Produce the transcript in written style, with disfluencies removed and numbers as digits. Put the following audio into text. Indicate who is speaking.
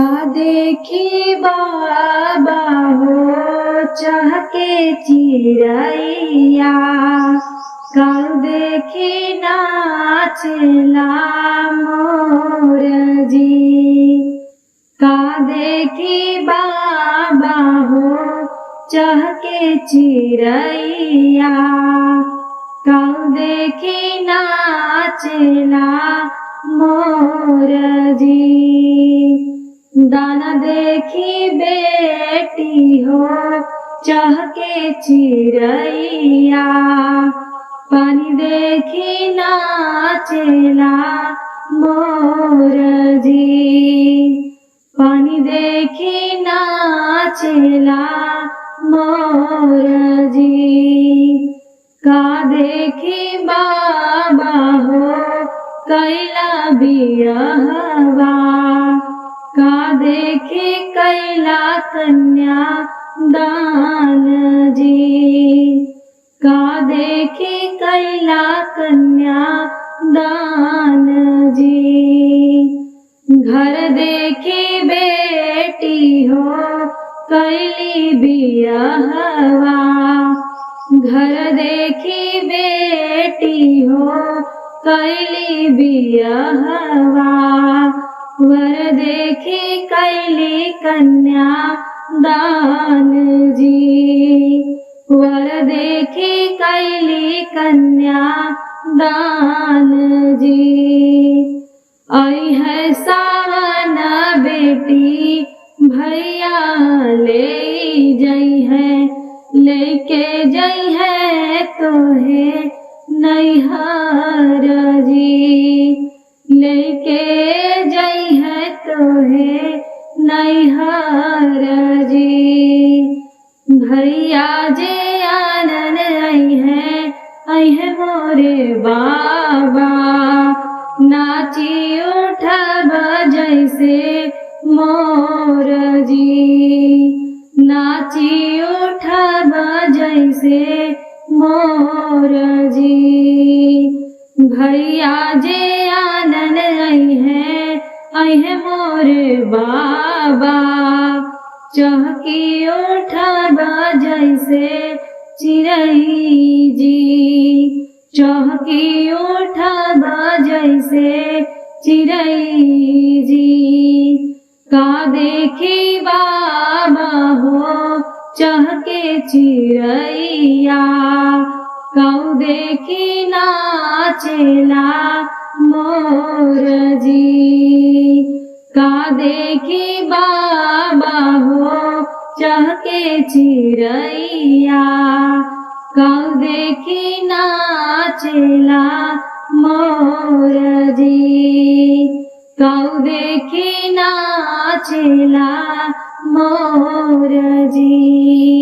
Speaker 1: देखी बाबा हो चहके चिड़ैया, काल देखी नाचला मोर जी। का देखी बाबा हो चहके चिड़ैया, काल देखी नाचला मोर जी। दाना देखी बेटी हो चहके चिड़ैया, पानी देखी नाचला मोर जी। पानी देखी नाचला मोर जी। का देखी बाबा हो कैला बियाहवा, का देखी कैला कन्या दान जी। का देखी कैला कन्या दान जी। घर देखी बेटी हो कैली बियाहवा, घर देखी बेटी हो कैली बियाहवा। वर देखी कैली कन्या दान जी। वर देखी कैली कन्या दान जी। आई है सावन बेटी भैया ले जई है, लेके जई है तोहे नैहर जी। लेके जई है तोहे नैहर जी। भैया जे आनन आई है मोरे बाबा, नाची उठब जैसे मोर जी। नाची उठब जैसे मोर जी। भैया जे आनन आई है मोरे बाबा, चहकी उठब जैसे चिड़ै जी। चहकी उठब जैसे चिड़ै जी। का देखी बाबा हो चहके चिड़ैया, काऊ देखी नाचला मोर जी। का देखी बाबा हो चहके चिड़ैया, काऊ देखी नाचला मोर जी। काऊ देखी नाचला मोर जी।